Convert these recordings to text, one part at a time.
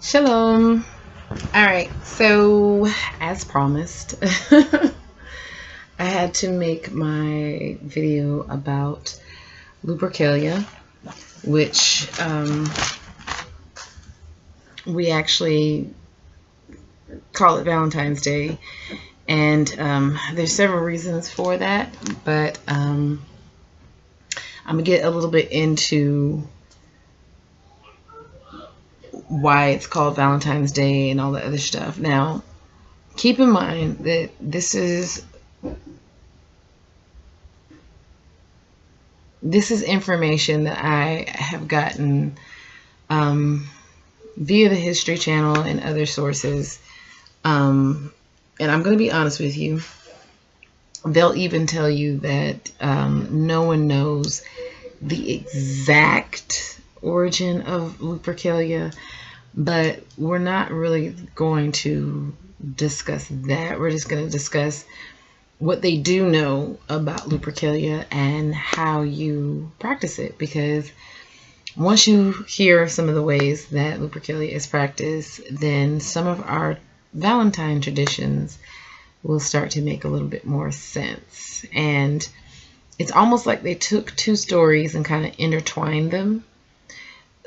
Shalom. All right, so as promised, I had to make my video about Lupercalia, which we actually call it Valentine's Day, and there's several reasons for that, but I'm gonna get a little bit into why it's called Valentine's Day and all the other stuff. Now, keep in mind that this is information that I have gotten via the History Channel and other sources. And I'm going to be honest with you. They'll even tell you that no one knows the exact origin of Lupercalia, but we're not really going to discuss that. We're just going to discuss what they do know about Lupercalia and how you practice it, because once you hear some of the ways that Lupercalia is practiced, then some of our Valentine traditions will start to make a little bit more sense. And it's almost like they took two stories and kind of intertwined them.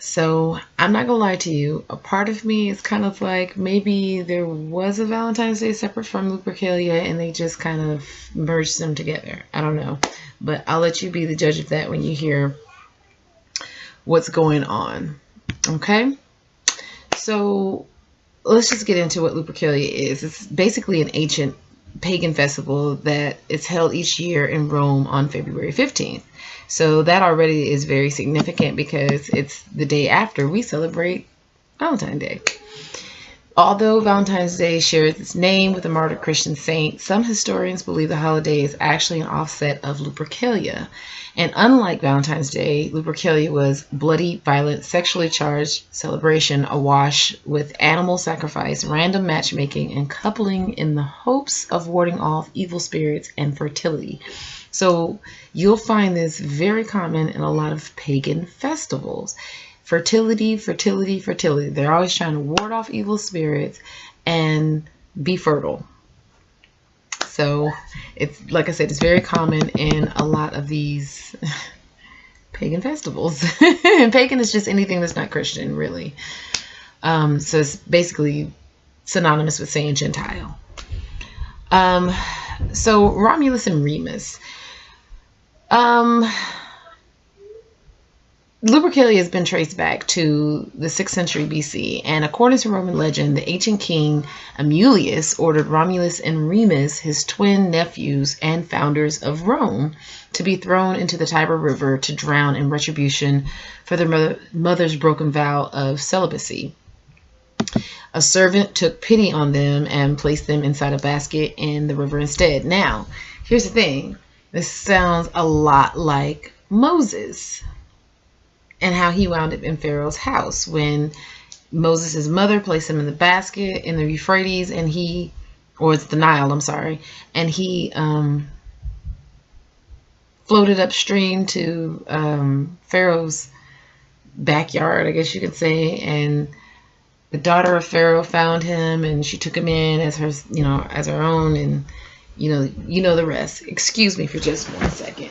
So I'm not gonna lie to you, a part of me is kind of like maybe there was a Valentine's Day separate from Lupercalia and they just kind of merged them together. I don't know, but I'll let you be the judge of that when you hear what's going on. Okay, so let's just get into what Lupercalia is. It's basically an ancient pagan festival that is held each year in Rome on February 15th. So that already is very significant because it's the day after we celebrate Valentine's Day. Although Valentine's Day shares its name with a martyred Christian saint, some historians believe the holiday is actually an offset of Lupercalia. And unlike Valentine's Day, Lupercalia was bloody, violent, sexually charged celebration awash with animal sacrifice, random matchmaking, and coupling in the hopes of warding off evil spirits and fertility. So you'll find this very common in a lot of pagan festivals. Fertility, fertility, fertility. They're always trying to ward off evil spirits and be fertile. So it's, like I said, it's very common in a lot of these pagan festivals. And pagan is just anything that's not Christian, really. So it's basically synonymous with saying Gentile. So Romulus and Remus. Lupercalia has been traced back to the 6th century BC, and according to Roman legend, the ancient king Amulius ordered Romulus and Remus, his twin nephews and founders of Rome, to be thrown into the Tiber River to drown in retribution for their mother's broken vow of celibacy. A servant took pity on them and placed them inside a basket in the river instead. Now, here's the thing. This sounds a lot like Moses and how he wound up in Pharaoh's house when Moses' mother placed him in the basket in the Euphrates, and it's the Nile, I'm sorry, and he floated upstream to Pharaoh's backyard, I guess you could say, and the daughter of Pharaoh found him, and she took him in as her, as her own, and you know the rest. Excuse me for just 1 second.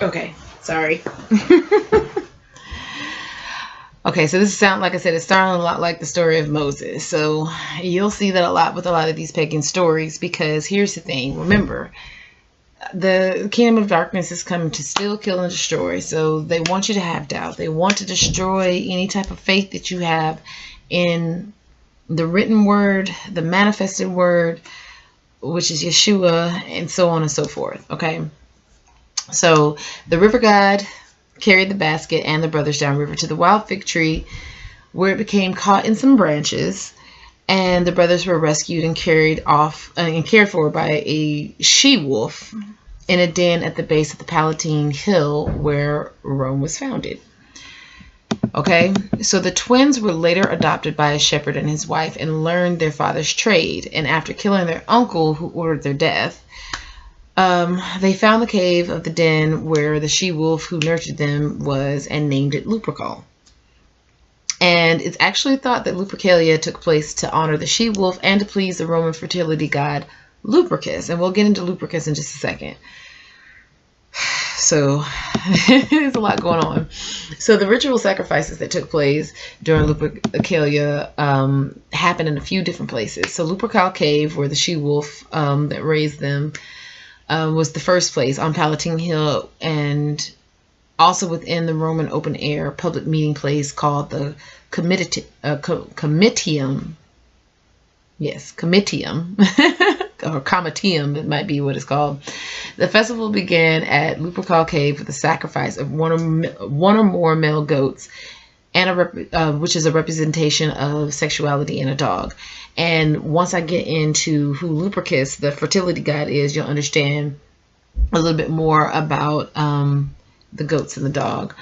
Okay, sorry. Okay, so this sounds, like I said, it's starting a lot like the story of Moses. So you'll see that a lot with a lot of these pagan stories, because here's the thing. Remember, the kingdom of darkness is coming to steal, kill, and destroy. So they want you to have doubt. They want to destroy any type of faith that you have in the written word, the manifested word, which is Yeshua, and so on and so forth. Okay. So the river god carried the basket and the brothers downriver to the wild fig tree, where it became caught in some branches, and the brothers were rescued and carried off and cared for by a she wolf in a den at the base of the Palatine Hill where Rome was founded. Okay, so the twins were later adopted by a shepherd and his wife and learned their father's trade. And after killing their uncle, who ordered their death, they found the cave of the den where the she-wolf who nurtured them was and named it Lupercal. And it's actually thought that Lupercalia took place to honor the she-wolf and to please the Roman fertility god Lupercus. And we'll get into Lupercus in just a second. So there's a lot going on. So the ritual sacrifices that took place during Lupercalia happened in a few different places. So Lupercal Cave, where the she-wolf that raised them was the first place on Palatine Hill, and also within the Roman open air public meeting place called the Comitium. Yes, Comitium. Or Comitium, it might be what it's called. The festival began at Lupercal Cave with the sacrifice of one or more male goats, and which is a representation of sexuality in a dog. And once I get into who Lupercus, the fertility god, is, you'll understand a little bit more about the goats and the dog.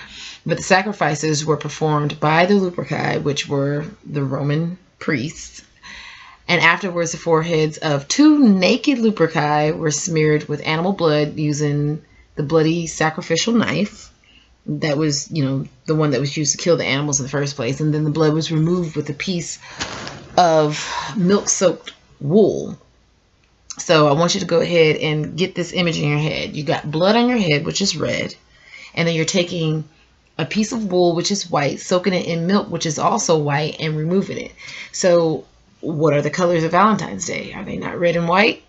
But the sacrifices were performed by the Luperci, which were the Roman priests. And afterwards, the foreheads of 2 naked Luperci were smeared with animal blood using the bloody sacrificial knife. That was, the one that was used to kill the animals in the first place. And then the blood was removed with a piece of milk-soaked wool. So I want you to go ahead and get this image in your head. You got blood on your head, which is red. And then you're taking a piece of wool, which is white, soaking it in milk, which is also white, and removing it. So what are the colors of Valentine's Day? Are they not red and white?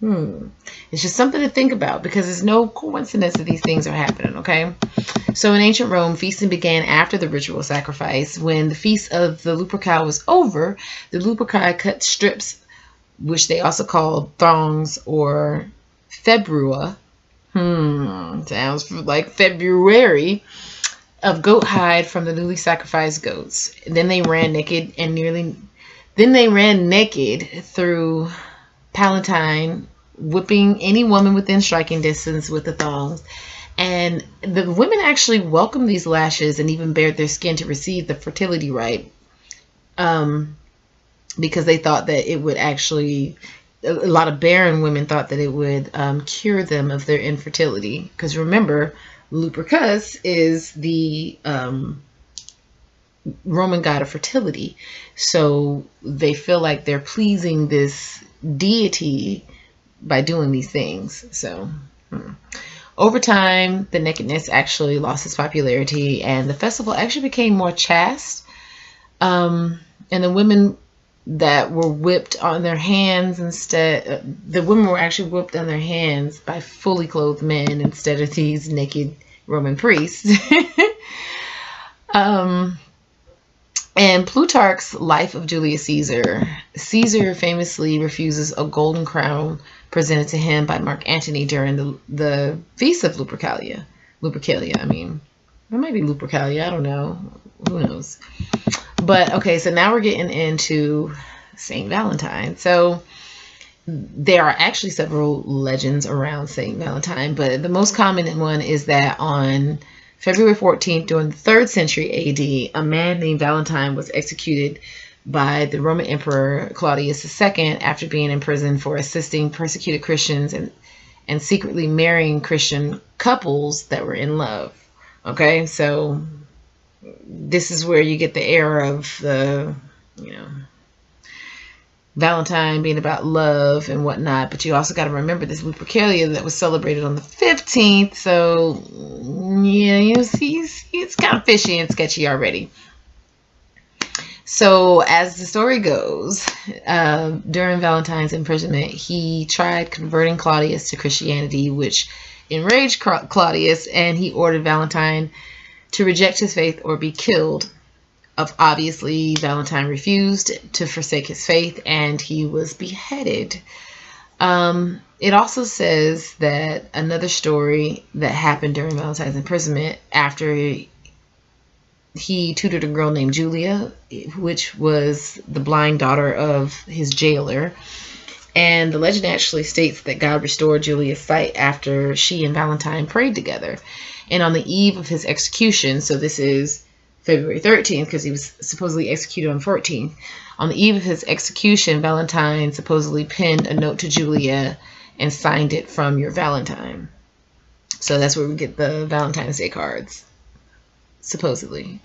It's just something to think about, because it's no coincidence that these things are happening, okay? So in ancient Rome, feasting began after the ritual sacrifice. When the feast of the Lupercal was over, the Luperci cut strips, which they also called thongs or februa. Sounds like February, of goat hide from the newly sacrificed goats. Then they ran naked through Palatine, whipping any woman within striking distance with the thongs. And the women actually welcomed these lashes and even bared their skin to receive the fertility rite, because they thought that it would actually, a lot of barren women thought that it would cure them of their infertility. Because remember, Lupercus is the Roman god of fertility. So they feel like they're pleasing this deity by doing these things. So over time, the nakedness actually lost its popularity, and the festival actually became more chaste. And the women that were whipped on their hands the women were actually whipped on their hands by fully clothed men instead of these naked Roman priests. And Plutarch's Life of Julius Caesar. Caesar famously refuses a golden crown presented to him by Mark Antony during the feast of Lupercalia. I mean, it might be Lupercalia. I don't know. Who knows? But okay, so now we're getting into Saint Valentine. So there are actually several legends around Saint Valentine, but the most common one is that on February 14th, during the 3rd century AD, a man named Valentine was executed by the Roman Emperor Claudius II after being imprisoned for assisting persecuted Christians and secretly marrying Christian couples that were in love. Okay, so this is where you get the era of the, Valentine being about love and whatnot, but you also got to remember this Lupercalia that was celebrated on the 15th. So yeah, you see, it's kind of fishy and sketchy already. So as the story goes, during Valentine's imprisonment, he tried converting Claudius to Christianity, which enraged Claudius, and he ordered Valentine to reject his faith or be killed. Obviously, Valentine refused to forsake his faith, and he was beheaded. It also says that another story that happened during Valentine's imprisonment, after he tutored a girl named Julia, which was the blind daughter of his jailer. And the legend actually states that God restored Julia's sight after she and Valentine prayed together. And on the eve of his execution, so this is February 13th, because he was supposedly executed on 14th. On the eve of his execution, Valentine supposedly penned a note to Julia and signed it from your Valentine. So that's where we get the Valentine's Day cards, supposedly.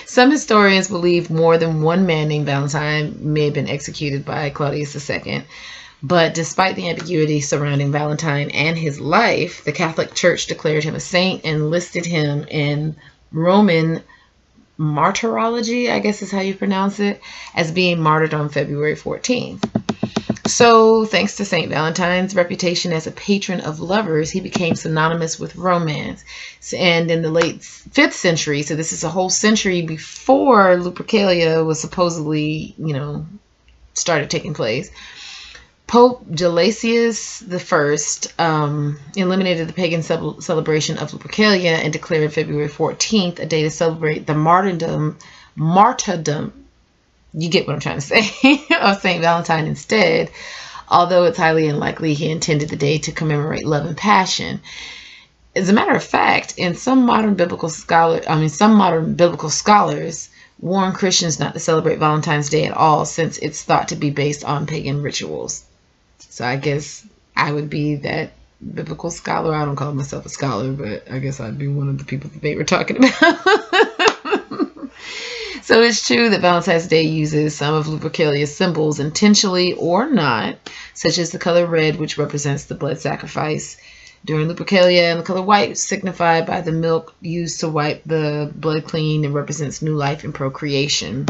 Some historians believe more than one man named Valentine may have been executed by Claudius II. But despite the ambiguity surrounding Valentine and his life, the Catholic Church declared him a saint and listed him in Roman martyrology, I guess is how you pronounce it, as being martyred on February 14th. So, thanks to St. Valentine's reputation as a patron of lovers, he became synonymous with romance. And in the late 5th century, so this is a whole century before Lupercalia was supposedly, started taking place, Pope Gelasius I eliminated the pagan celebration of Lupercalia and declared February 14th a day to celebrate the martyrdom, you get what I'm trying to say, of St. Valentine instead, although it's highly unlikely he intended the day to commemorate love and passion. As a matter of fact, in some modern biblical scholars warn Christians not to celebrate Valentine's Day at all, since it's thought to be based on pagan rituals. So I guess I would be that biblical scholar. I don't call myself a scholar, but I guess I'd be one of the people that they were talking about. So it's true that Valentine's Day uses some of Lupercalia's symbols intentionally or not, such as the color red, which represents the blood sacrifice during Lupercalia, and the color white, signified by the milk used to wipe the blood clean and represents new life and procreation.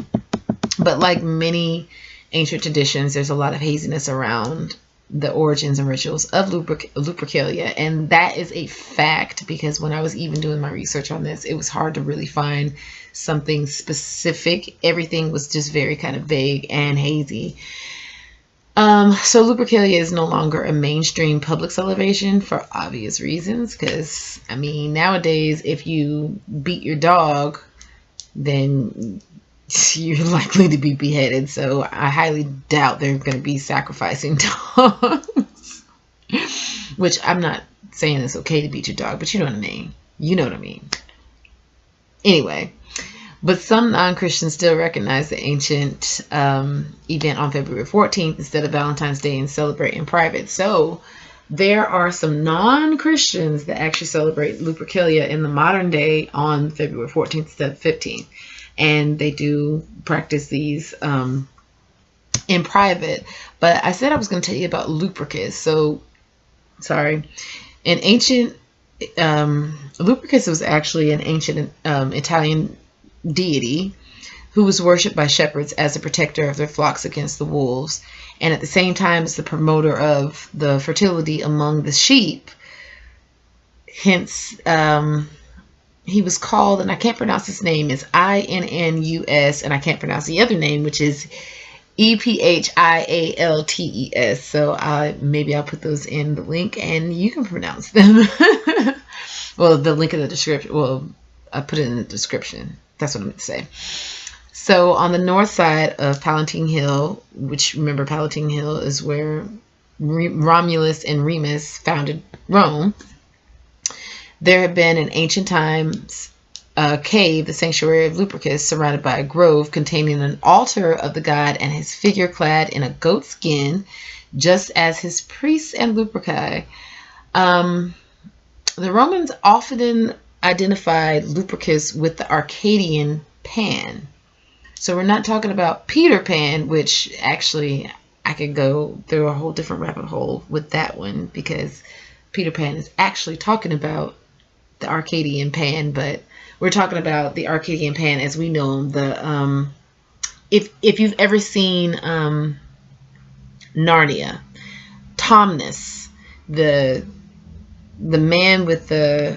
But like many ancient traditions, there's a lot of haziness around the origins and rituals of Lupercalia, and that is a fact, because when I was even doing my research on this, it was hard to really find something specific. Everything was just very kind of vague and hazy. So Lupercalia is no longer a mainstream public celebration for obvious reasons, because nowadays if you beat your dog, then you're likely to be beheaded. So I highly doubt they're going to be sacrificing dogs. Which, I'm not saying it's okay to beat your dog, but you know what I mean. You know what I mean. Anyway, but some non-Christians still recognize the ancient event on February 14th instead of Valentine's Day and celebrate in private. So there are some non-Christians that actually celebrate Lupercalia in the modern day on February 14th instead of 15th. And they do practice these in private. But I said I was going to tell you about Lupercus. So, sorry. In ancient, Lupercus was actually an ancient Italian deity who was worshipped by shepherds as a protector of their flocks against the wolves. And at the same time as the promoter of the fertility among the sheep. Hence, he was called, and I can't pronounce his name, is Innus, and I can't pronounce the other name, which is Ephialtes. So maybe I'll put those in the link, and you can pronounce them. Well, the link in the description. Well, I put it in the description. That's what I meant to say. So on the north side of Palatine Hill, which, remember, Palatine Hill is where Romulus and Remus founded Rome. There had been in ancient times a cave, the sanctuary of Lupercus, surrounded by a grove containing an altar of the god and his figure clad in a goat skin, just as his priests and Luperci. The Romans often identified Lupercus with the Arcadian Pan. So we're not talking about Peter Pan, which actually I could go through a whole different rabbit hole with that one, because Peter Pan is actually talking about the Arcadian Pan, but we're talking about the Arcadian Pan as we know him. The if you've ever seen Narnia, Tomnus, the man with the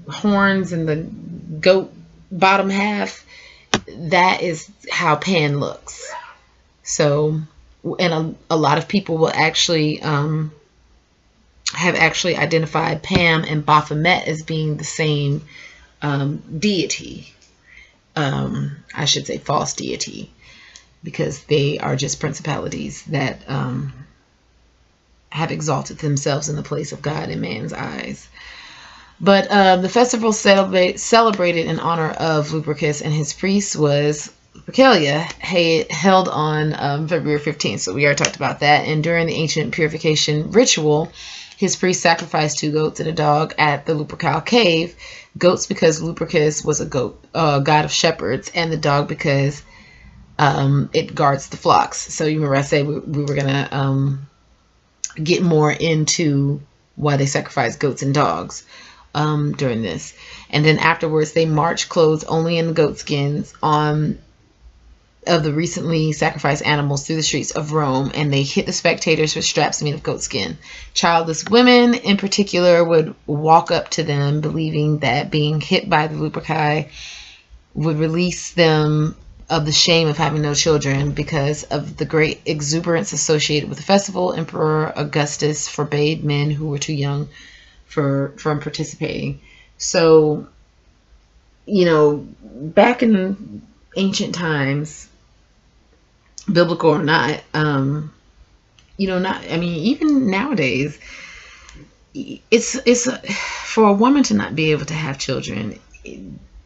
horns and the goat bottom half, that is how Pan looks. So, and a lot of people will actually have actually identified Pam and Baphomet as being the same deity. I should say false deity, because they are just principalities that have exalted themselves in the place of God in man's eyes. But the festival celebrated in honor of Lupercus and his priests was Lupercalia, held on February 15th. So we already talked about that. And during the ancient purification ritual, his priests sacrificed 2 goats and a dog at the Lupercal cave. Goats because Lupercus was a god of shepherds, and the dog because it guards the flocks. So you remember I said we were going to get more into why they sacrifice goats and dogs during this. And then afterwards, they march clothed only in goat skins of the recently sacrificed animals through the streets of Rome, and they hit the spectators with straps made of goat skin. Childless women in particular would walk up to them, believing that being hit by the Luperci would release them of the shame of having no children. Because of the great exuberance associated with the festival, Emperor Augustus forbade men who were too young from participating. So, back in ancient times, biblical or not, even nowadays, it's for a woman to not be able to have children.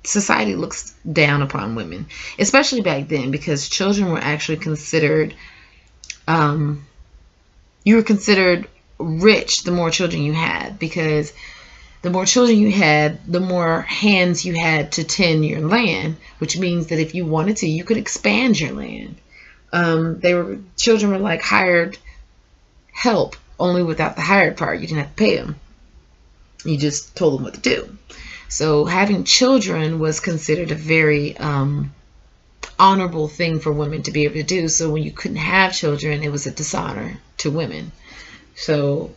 Society looks down upon women, especially back then, because children were actually considered, you were considered rich the more children you had, because the more children you had, the more hands you had to tend your land, which means that if you wanted to, you could expand your land. Children were like hired help, only without the hired part. You didn't have to pay them. You just told them what to do. So having children was considered a very honorable thing for women to be able to do. So when you couldn't have children, it was a dishonor to women. So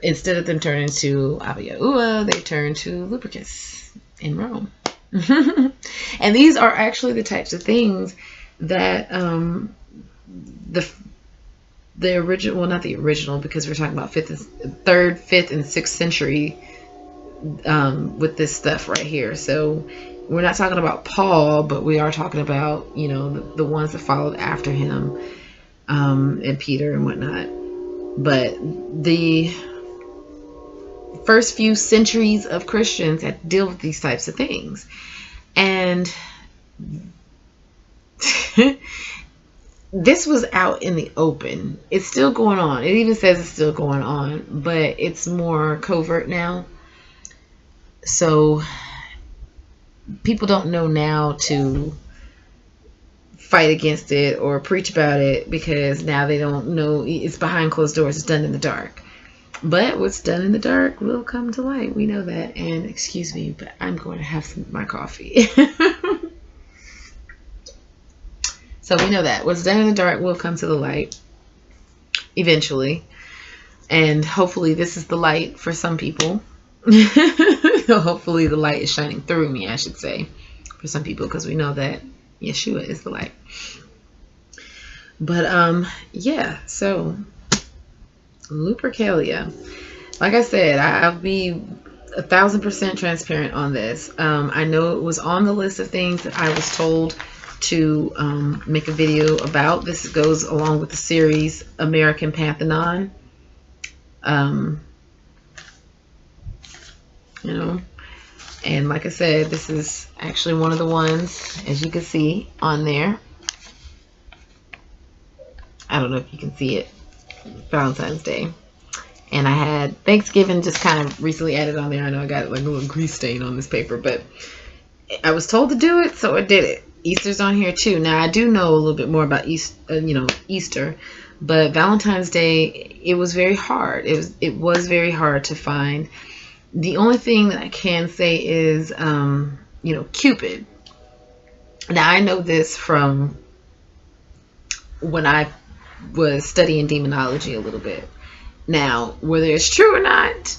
instead of them turning to Abiyaua, they turned to Lupercus in Rome. And these are actually the types of things that the original, well, not the original, because we're talking about 3rd, 5th, and 6th century with this stuff right here. So we're not talking about Paul, but we are talking about, the ones that followed after him, and Peter and whatnot. But the first few centuries of Christians had to deal with these types of things. And this was out in the open. It's still going on. It even says it's still going on, but it's more covert now. So people don't know now to fight against it or preach about it, because now they don't know. It's behind closed doors. It's done in the dark. But what's done in the dark will come to light. We know that. And excuse me, but I'm going to have some of my coffee. So we know that what's done in the dark will come to the light eventually. And hopefully this is the light for some people. Hopefully the light is shining through me, I should say, for some people, because we know that Yeshua is the light. But yeah, so Lupercalia, like I said, I'll be 1,000% transparent on this. I know it was on the list of things that I was told to make a video about. This goes along with the series American Pantheon. And like I said, this is actually one of the ones, as you can see on there. I don't know if you can see it. Valentine's Day. And I had Thanksgiving just kind of recently added on there. I know I got like a little grease stain on this paper, but I was told to do it, so I did it. Easter's on here too. Now I do know a little bit more about Easter, but Valentine's Day, it was very hard. It was very hard to find. The only thing that I can say is, Cupid. Now I know this from when I was studying demonology a little bit. Now, whether it's true or not,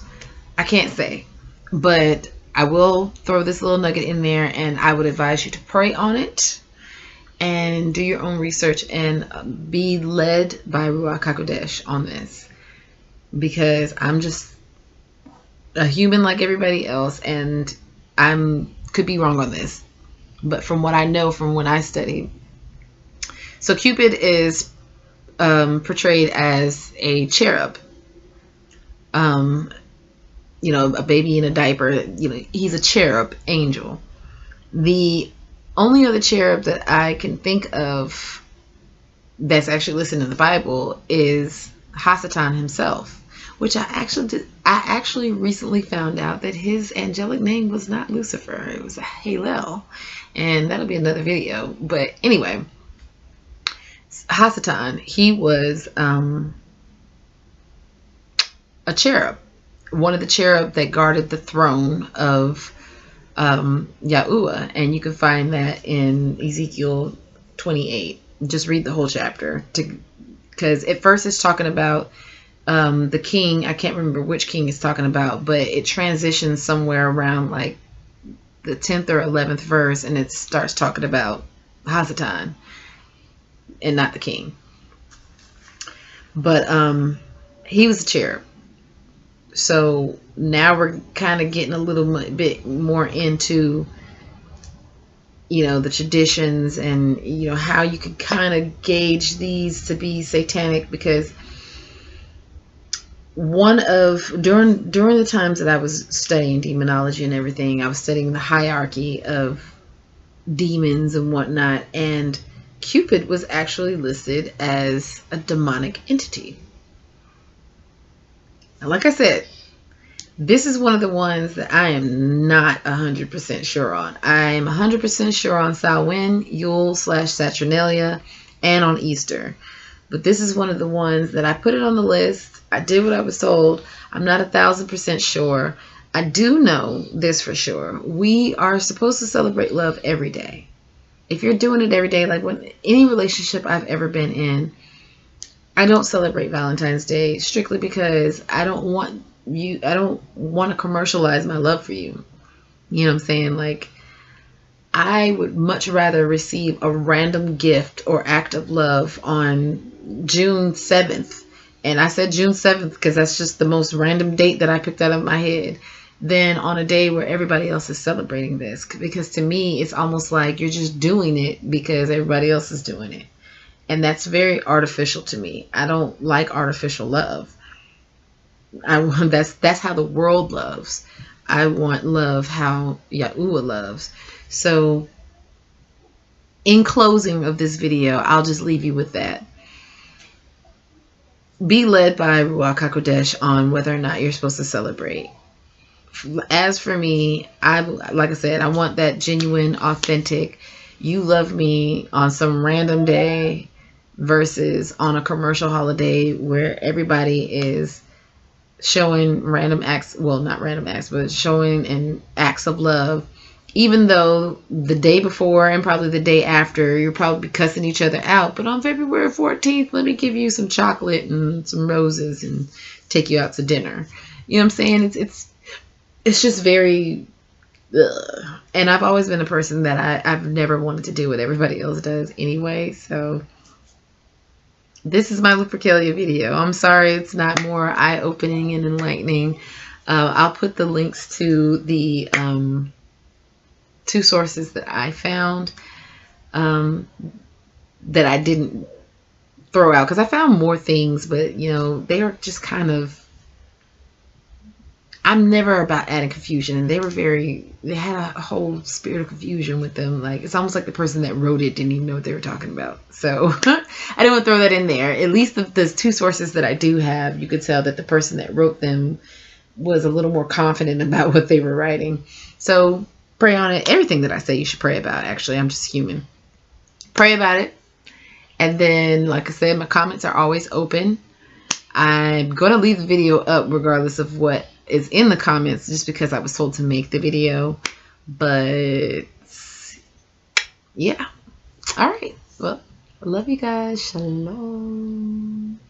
I can't say. But I will throw this little nugget in there, and I would advise you to pray on it and do your own research and be led by Ruach HaKodesh on this. Because I'm just a human like everybody else, and could be wrong on this. But from what I know from when I studied. So Cupid is portrayed as a cherub. you know, a baby in a diaper. You know, he's a cherub angel. The only other cherub that I can think of that's actually listed in the Bible is Hasatan himself, which I actually recently found out that his angelic name was not Lucifer, it was Halel, and that'll be another video. But anyway, Hasatan, he was a cherub, one of the cherub that guarded the throne of Yahuwah, and you can find that in Ezekiel 28. Just read the whole chapter, because at first it's talking about the king. I can't remember which king it's talking about, but it transitions somewhere around like the 10th or 11th verse, and it starts talking about Hasatan and not the king. But he was a cherub. So now we're kind of getting a little bit more into, you know, the traditions and, you know, how you can kind of gauge these to be satanic, because during the times that I was studying demonology and everything, I was studying the hierarchy of demons and whatnot, and Cupid was actually listed as a demonic entity. And like I said, this is one of the ones that I am not 100% sure on. I'm 100% sure on Samhain, Yule / Saturnalia, and on Easter. But this is one of the ones that I put it on the list. I did what I was told. I'm not 1,000% sure. I do know this for sure. We are supposed to celebrate love every day. If you're doing it every day, like when any relationship I've ever been in, I don't celebrate Valentine's Day strictly because I don't want to commercialize my love for you. You know what I'm saying? Like, I would much rather receive a random gift or act of love on June 7th. And I said June 7th because that's just the most random date that I picked out of my head, than on a day where everybody else is celebrating this. Because to me, it's almost like you're just doing it because everybody else is doing it. And that's very artificial to me. I don't like artificial love. That's how the world loves. I want love how Yahuwah loves. So in closing of this video, I'll just leave you with that. Be led by Ruach HaKodesh on whether or not you're supposed to celebrate. As for me, like I said, I want that genuine, authentic, you love me on some random day versus on a commercial holiday where everybody is showing random acts, well, not random acts, but showing acts of love, even though the day before and probably the day after you're probably cussing each other out. But on February 14th, let me give you some chocolate and some roses and take you out to dinner. You know what I'm saying? It's just very ugh. And I've always been a person that I've never wanted to do what everybody else does anyway. So this is my Lupercalia video. I'm sorry it's not more eye-opening and enlightening. I'll put the links to the 2 sources that I found that I didn't throw out, because I found more things, but you know, they are just kind of, I'm never about adding confusion, and they had a whole spirit of confusion with them. Like, it's almost like the person that wrote it didn't even know what they were talking about. So I didn't want to throw that in there. At least the 2 sources that I do have, you could tell that the person that wrote them was a little more confident about what they were writing. So pray on it. Everything that I say you should pray about, actually. I'm just human. Pray about it. And then, like I said, my comments are always open. I'm going to leave the video up regardless of what is in the comments, just because I was told to make the video. But yeah. All right. Well, I love you guys. Shalom.